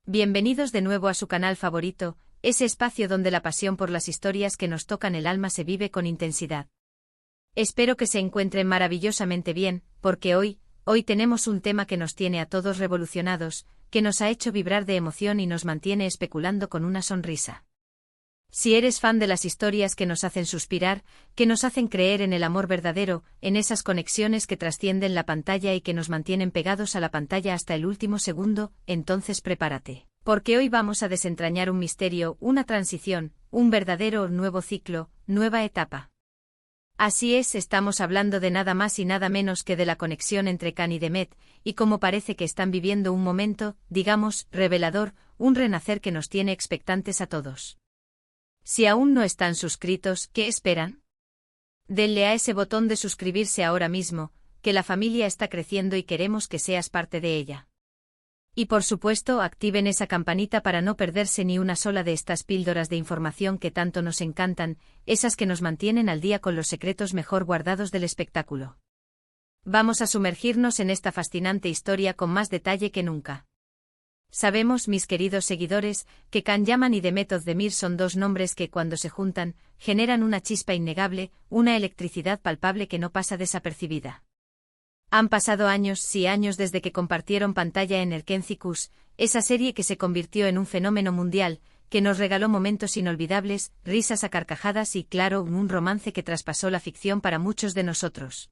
Bienvenidos de nuevo a su canal favorito, ese espacio donde la pasión por las historias que nos tocan el alma se vive con intensidad. Espero que se encuentren maravillosamente bien, porque hoy tenemos un tema que nos tiene a todos revolucionados, que nos ha hecho vibrar de emoción y nos mantiene especulando con una sonrisa. Si eres fan de las historias que nos hacen suspirar, que nos hacen creer en el amor verdadero, en esas conexiones que trascienden la pantalla y que nos mantienen pegados a la pantalla hasta el último segundo, entonces prepárate. Porque hoy vamos a desentrañar un misterio, una transición, un verdadero nuevo ciclo, nueva etapa. Así es, estamos hablando de nada más y nada menos que de la conexión entre Can y Demet, y como parece que están viviendo un momento, digamos, revelador, un renacer que nos tiene expectantes a todos. Si aún no están suscritos, ¿qué esperan? Denle a ese botón de suscribirse ahora mismo, que la familia está creciendo y queremos que seas parte de ella. Y por supuesto, activen esa campanita para no perderse ni una sola de estas píldoras de información que tanto nos encantan, esas que nos mantienen al día con los secretos mejor guardados del espectáculo. Vamos a sumergirnos en esta fascinante historia con más detalle que nunca. Sabemos, mis queridos seguidores, que Can Yaman y Demet Özdemir son dos nombres que, cuando se juntan, generan una chispa innegable, una electricidad palpable que no pasa desapercibida. Han pasado años, sí años desde que compartieron pantalla en Erkenci-Kuş, esa serie que se convirtió en un fenómeno mundial, que nos regaló momentos inolvidables, risas a carcajadas y, claro, un romance que traspasó la ficción para muchos de nosotros.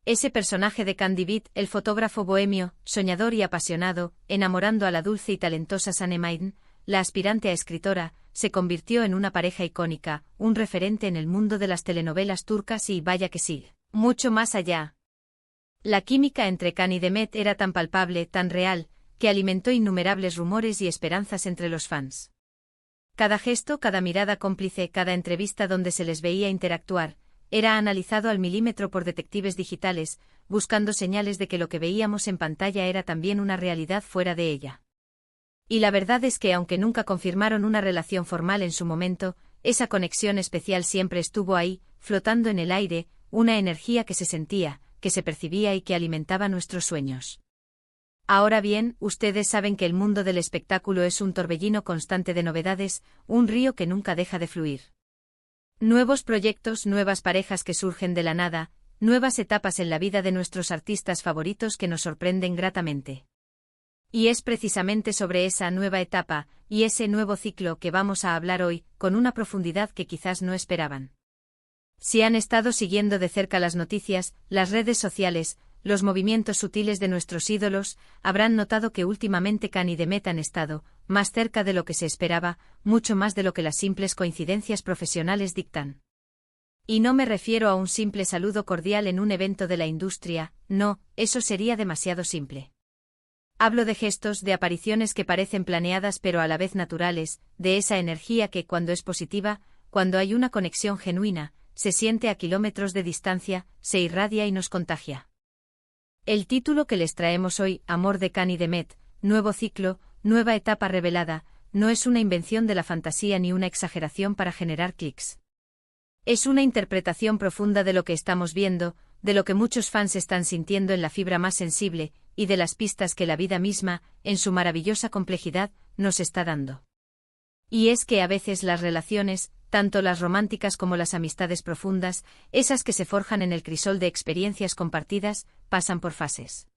Ese personaje de Can David, el fotógrafo bohemio, soñador y apasionado, enamorando a la dulce y talentosa Sanem Aydın, la aspirante a escritora, se convirtió en una pareja icónica, un referente en el mundo de las telenovelas turcas y, vaya que sí, mucho más allá. La química entre Can y Demet era tan palpable, tan real, que alimentó innumerables rumores y esperanzas entre los fans. Cada gesto, cada mirada cómplice, cada entrevista donde se les veía interactuar, era analizado al milímetro por detectives digitales, buscando señales de que lo que veíamos en pantalla era también una realidad fuera de ella. Y la verdad es que aunque nunca confirmaron una relación formal en su momento, esa conexión especial siempre estuvo ahí, flotando en el aire, una energía que se sentía, que se percibía y que alimentaba nuestros sueños. Ahora bien, ustedes saben que el mundo del espectáculo es un torbellino constante de novedades, un río que nunca deja de fluir. Nuevos proyectos, nuevas parejas que surgen de la nada, nuevas etapas en la vida de nuestros artistas favoritos que nos sorprenden gratamente. Y es precisamente sobre esa nueva etapa, y ese nuevo ciclo que vamos a hablar hoy, con una profundidad que quizás no esperaban. Si han estado siguiendo de cerca las noticias, las redes sociales, los movimientos sutiles de nuestros ídolos, habrán notado que últimamente Can y Demet han estado, más cerca de lo que se esperaba, mucho más de lo que las simples coincidencias profesionales dictan. Y no me refiero a un simple saludo cordial en un evento de la industria, no, eso sería demasiado simple. Hablo de gestos, de apariciones que parecen planeadas pero a la vez naturales, de esa energía que, cuando es positiva, cuando hay una conexión genuina, se siente a kilómetros de distancia, se irradia y nos contagia. El título que les traemos hoy, Amor de Can y Demet, nuevo ciclo, nueva etapa revelada, no es una invención de la fantasía ni una exageración para generar clics. Es una interpretación profunda de lo que estamos viendo, de lo que muchos fans están sintiendo en la fibra más sensible, y de las pistas que la vida misma, en su maravillosa complejidad, nos está dando. Y es que a veces las relaciones, tanto las románticas como las amistades profundas, esas que se forjan en el crisol de experiencias compartidas, pasan por fases.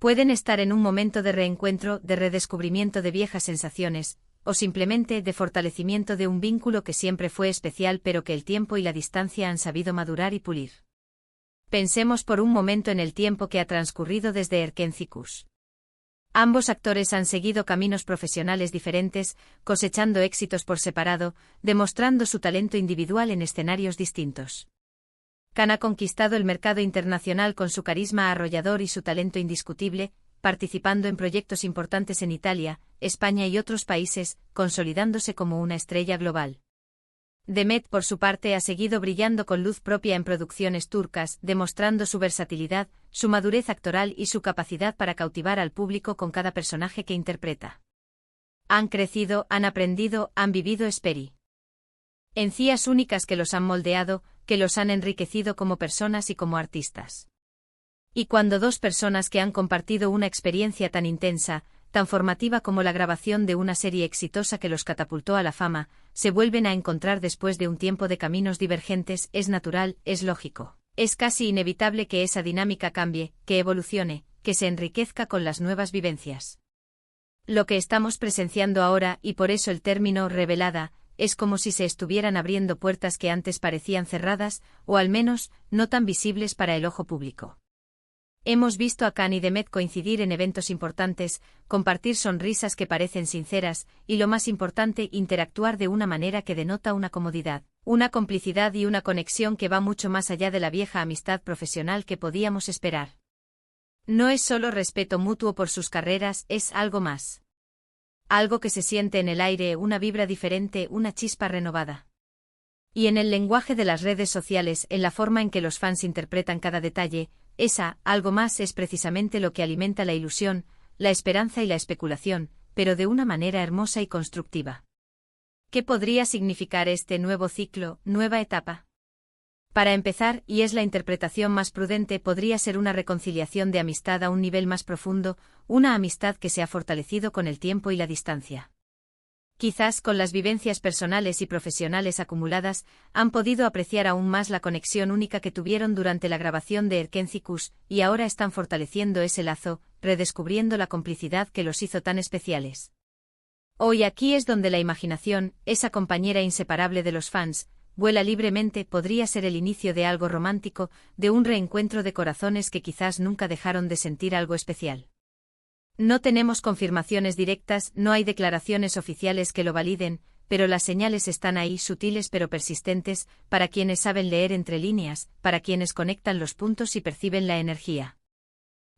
Pueden estar en un momento de reencuentro, de redescubrimiento de viejas sensaciones, o simplemente de fortalecimiento de un vínculo que siempre fue especial pero que el tiempo y la distancia han sabido madurar y pulir. Pensemos por un momento en el tiempo que ha transcurrido desde Erkenci-Kuş. Ambos actores han seguido caminos profesionales diferentes, cosechando éxitos por separado, demostrando su talento individual en escenarios distintos. Can ha conquistado el mercado internacional con su carisma arrollador y su talento indiscutible, participando en proyectos importantes en Italia, España y otros países, consolidándose como una estrella global. Demet, por su parte, ha seguido brillando con luz propia en producciones turcas, demostrando su versatilidad, su madurez actoral y su capacidad para cautivar al público con cada personaje que interpreta. Han crecido, han aprendido, han vivido experiencias únicas que los han moldeado, que los han enriquecido como personas y como artistas. Y cuando dos personas que han compartido una experiencia tan intensa, tan formativa como la grabación de una serie exitosa que los catapultó a la fama, se vuelven a encontrar después de un tiempo de caminos divergentes, es natural, es lógico. Es casi inevitable que esa dinámica cambie, que evolucione, que se enriquezca con las nuevas vivencias. Lo que estamos presenciando ahora, y por eso el término revelada, es como si se estuvieran abriendo puertas que antes parecían cerradas, o al menos, no tan visibles para el ojo público. Hemos visto a Khan y Demet coincidir en eventos importantes, compartir sonrisas que parecen sinceras, y lo más importante, interactuar de una manera que denota una comodidad, una complicidad y una conexión que va mucho más allá de la vieja amistad profesional que podíamos esperar. No es solo respeto mutuo por sus carreras, es algo más. Algo que se siente en el aire, una vibra diferente, una chispa renovada. Y en el lenguaje de las redes sociales, en la forma en que los fans interpretan cada detalle, algo más es precisamente lo que alimenta la ilusión, la esperanza y la especulación, pero de una manera hermosa y constructiva. ¿Qué podría significar este nuevo ciclo, nueva etapa? Para empezar, y es la interpretación más prudente, podría ser una reconciliación de amistad a un nivel más profundo, una amistad que se ha fortalecido con el tiempo y la distancia. Quizás con las vivencias personales y profesionales acumuladas, han podido apreciar aún más la conexión única que tuvieron durante la grabación de Erkencikus, y ahora están fortaleciendo ese lazo, redescubriendo la complicidad que los hizo tan especiales. Hoy aquí es donde la imaginación, esa compañera inseparable de los fans, vuela libremente, podría ser el inicio de algo romántico, de un reencuentro de corazones que quizás nunca dejaron de sentir algo especial. No tenemos confirmaciones directas, no hay declaraciones oficiales que lo validen, pero las señales están ahí, sutiles pero persistentes, para quienes saben leer entre líneas, para quienes conectan los puntos y perciben la energía.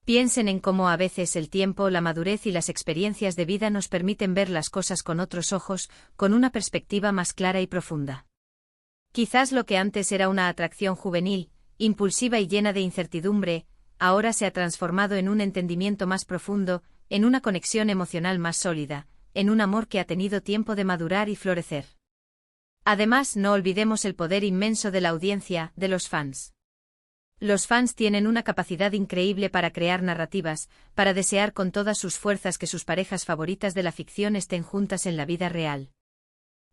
Piensen en cómo a veces el tiempo, la madurez y las experiencias de vida nos permiten ver las cosas con otros ojos, con una perspectiva más clara y profunda. Quizás lo que antes era una atracción juvenil, impulsiva y llena de incertidumbre, ahora se ha transformado en un entendimiento más profundo, en una conexión emocional más sólida, en un amor que ha tenido tiempo de madurar y florecer. Además, no olvidemos el poder inmenso de la audiencia, de los fans. Los fans tienen una capacidad increíble para crear narrativas, para desear con todas sus fuerzas que sus parejas favoritas de la ficción estén juntas en la vida real.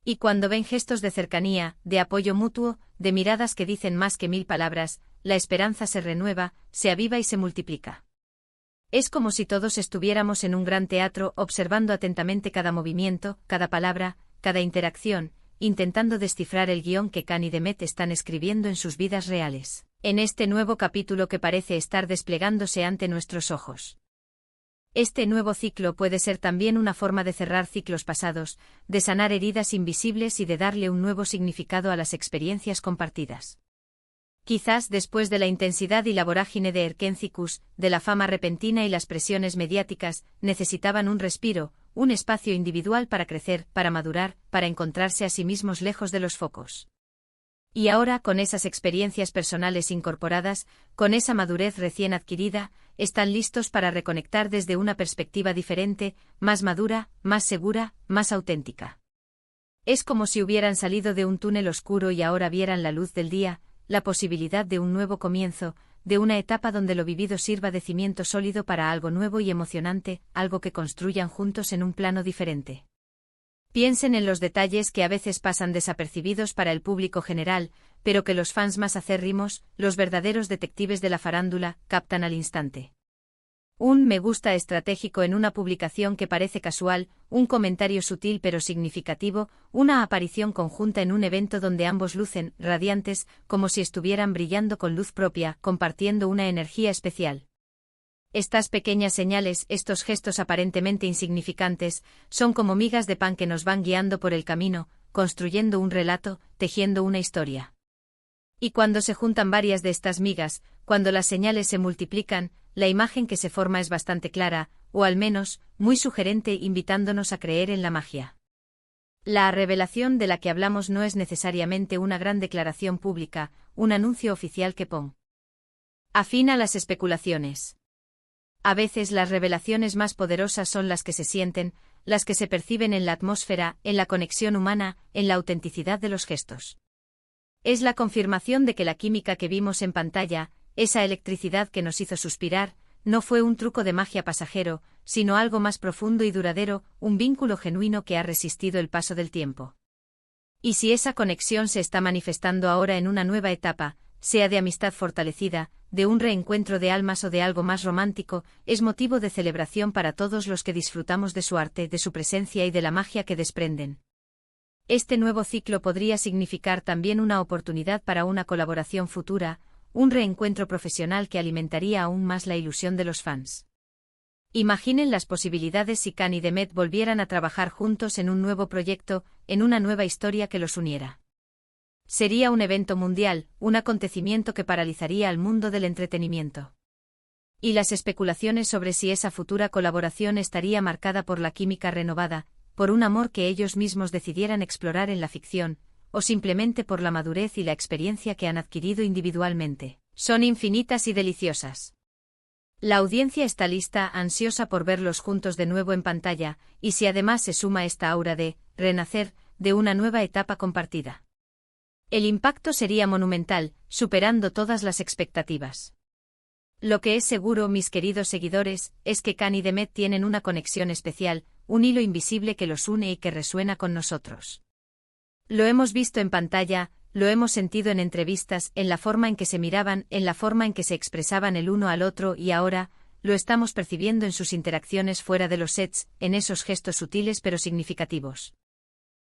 Y cuando ven gestos de cercanía, de apoyo mutuo, de miradas que dicen más que 1000 palabras, la esperanza se renueva, se aviva y se multiplica. Es como si todos estuviéramos en un gran teatro observando atentamente cada movimiento, cada palabra, cada interacción, intentando descifrar el guión que Khan y Demet están escribiendo en sus vidas reales, en este nuevo capítulo que parece estar desplegándose ante nuestros ojos. Este nuevo ciclo puede ser también una forma de cerrar ciclos pasados, de sanar heridas invisibles y de darle un nuevo significado a las experiencias compartidas. Quizás después de la intensidad y la vorágine de Erkencikus, de la fama repentina y las presiones mediáticas, necesitaban un respiro, un espacio individual para crecer, para madurar, para encontrarse a sí mismos lejos de los focos. Y ahora, con esas experiencias personales incorporadas, con esa madurez recién adquirida, están listos para reconectar desde una perspectiva diferente, más madura, más segura, más auténtica. Es como si hubieran salido de un túnel oscuro y ahora vieran la luz del día, la posibilidad de un nuevo comienzo, de una etapa donde lo vivido sirva de cimiento sólido para algo nuevo y emocionante, algo que construyan juntos en un plano diferente. Piensen en los detalles que a veces pasan desapercibidos para el público general, pero que los fans más acérrimos, los verdaderos detectives de la farándula, captan al instante. Un me gusta estratégico en una publicación que parece casual, un comentario sutil pero significativo, una aparición conjunta en un evento donde ambos lucen, radiantes, como si estuvieran brillando con luz propia, compartiendo una energía especial. Estas pequeñas señales, estos gestos aparentemente insignificantes, son como migas de pan que nos van guiando por el camino, construyendo un relato, tejiendo una historia. Y cuando se juntan varias de estas migas, cuando las señales se multiplican, la imagen que se forma es bastante clara, o al menos, muy sugerente, invitándonos a creer en la magia. La revelación de la que hablamos no es necesariamente una gran declaración pública, un anuncio oficial que pone fin a las especulaciones. A veces las revelaciones más poderosas son las que se sienten, las que se perciben en la atmósfera, en la conexión humana, en la autenticidad de los gestos. Es la confirmación de que la química que vimos en pantalla, esa electricidad que nos hizo suspirar, no fue un truco de magia pasajero, sino algo más profundo y duradero, un vínculo genuino que ha resistido el paso del tiempo. Y si esa conexión se está manifestando ahora en una nueva etapa, sea de amistad fortalecida, de un reencuentro de almas o de algo más romántico, es motivo de celebración para todos los que disfrutamos de su arte, de su presencia y de la magia que desprenden. Este nuevo ciclo podría significar también una oportunidad para una colaboración futura, un reencuentro profesional que alimentaría aún más la ilusión de los fans. Imaginen las posibilidades si Khan y Demet volvieran a trabajar juntos en un nuevo proyecto, en una nueva historia que los uniera. Sería un evento mundial, un acontecimiento que paralizaría al mundo del entretenimiento. Y las especulaciones sobre si esa futura colaboración estaría marcada por la química renovada, por un amor que ellos mismos decidieran explorar en la ficción, o simplemente por la madurez y la experiencia que han adquirido individualmente, son infinitas y deliciosas. La audiencia está lista, ansiosa por verlos juntos de nuevo en pantalla, y si además se suma esta aura de renacer, de una nueva etapa compartida. El impacto sería monumental, superando todas las expectativas. Lo que es seguro, mis queridos seguidores, es que Khan y Demet tienen una conexión especial, un hilo invisible que los une y que resuena con nosotros. Lo hemos visto en pantalla, lo hemos sentido en entrevistas, en la forma en que se miraban, en la forma en que se expresaban el uno al otro y ahora, lo estamos percibiendo en sus interacciones fuera de los sets, en esos gestos sutiles pero significativos.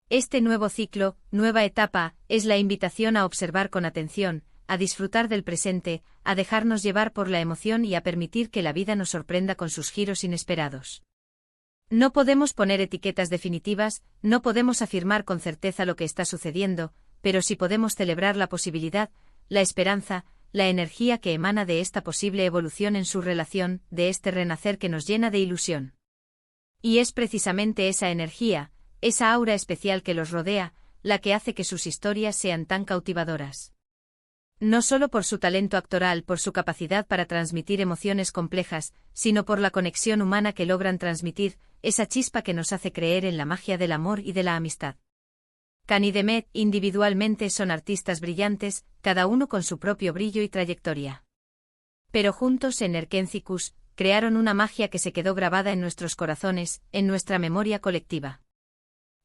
Este nuevo ciclo, nueva etapa, es la invitación a observar con atención, a disfrutar del presente, a dejarnos llevar por la emoción y a permitir que la vida nos sorprenda con sus giros inesperados. No podemos poner etiquetas definitivas, no podemos afirmar con certeza lo que está sucediendo, pero sí podemos celebrar la posibilidad, la esperanza, la energía que emana de esta posible evolución en su relación, de este renacer que nos llena de ilusión. Y es precisamente esa energía, esa aura especial que los rodea, la que hace que sus historias sean tan cautivadoras. No solo por su talento actoral, por su capacidad para transmitir emociones complejas, sino por la conexión humana que logran transmitir, esa chispa que nos hace creer en la magia del amor y de la amistad. Khan y Demet, individualmente son artistas brillantes, cada uno con su propio brillo y trayectoria. Pero juntos en Erkentzikos, crearon una magia que se quedó grabada en nuestros corazones, en nuestra memoria colectiva.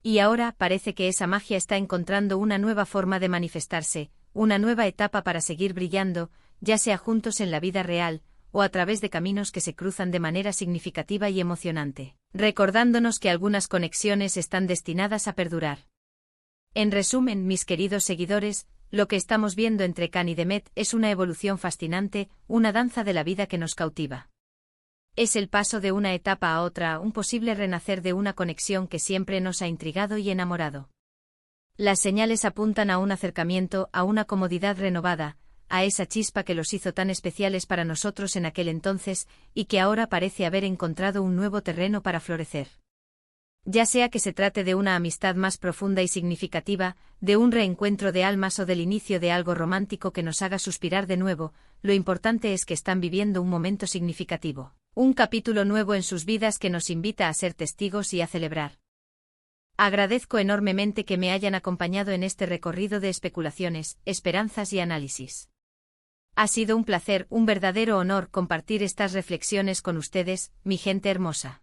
Y ahora parece que esa magia está encontrando una nueva forma de manifestarse, una nueva etapa para seguir brillando, ya sea juntos en la vida real, o a través de caminos que se cruzan de manera significativa y emocionante, recordándonos que algunas conexiones están destinadas a perdurar. En resumen, mis queridos seguidores, lo que estamos viendo entre Khan y Demet es una evolución fascinante, una danza de la vida que nos cautiva. Es el paso de una etapa a otra, un posible renacer de una conexión que siempre nos ha intrigado y enamorado. Las señales apuntan a un acercamiento, a una comodidad renovada, a esa chispa que los hizo tan especiales para nosotros en aquel entonces, y que ahora parece haber encontrado un nuevo terreno para florecer. Ya sea que se trate de una amistad más profunda y significativa, de un reencuentro de almas o del inicio de algo romántico que nos haga suspirar de nuevo, lo importante es que están viviendo un momento significativo, un capítulo nuevo en sus vidas que nos invita a ser testigos y a celebrar. Agradezco enormemente que me hayan acompañado en este recorrido de especulaciones, esperanzas y análisis. Ha sido un placer, un verdadero honor compartir estas reflexiones con ustedes, mi gente hermosa.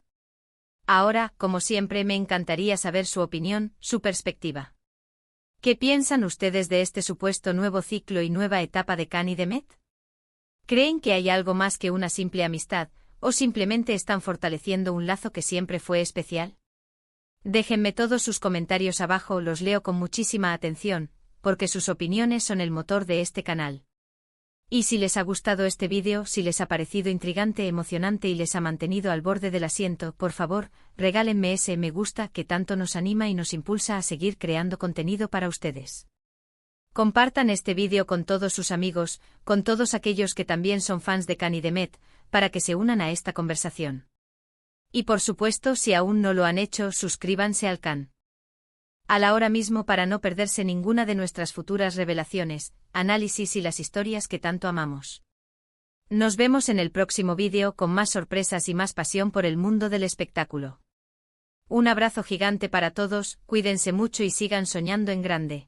Ahora, como siempre, me encantaría saber su opinión, su perspectiva. ¿Qué piensan ustedes de este supuesto nuevo ciclo y nueva etapa de Khan y Demet? ¿Creen que hay algo más que una simple amistad, o simplemente están fortaleciendo un lazo que siempre fue especial? Déjenme todos sus comentarios abajo, los leo con muchísima atención, porque sus opiniones son el motor de este canal. Y si les ha gustado este vídeo, si les ha parecido intrigante, emocionante y les ha mantenido al borde del asiento, por favor, regálenme ese me gusta que tanto nos anima y nos impulsa a seguir creando contenido para ustedes. Compartan este vídeo con todos sus amigos, con todos aquellos que también son fans de Khan y Demet, para que se unan a esta conversación. Y por supuesto, si aún no lo han hecho, suscríbanse al canal. Ahora mismo para no perderse ninguna de nuestras futuras revelaciones, análisis y las historias que tanto amamos. Nos vemos en el próximo vídeo con más sorpresas y más pasión por el mundo del espectáculo. Un abrazo gigante para todos, cuídense mucho y sigan soñando en grande.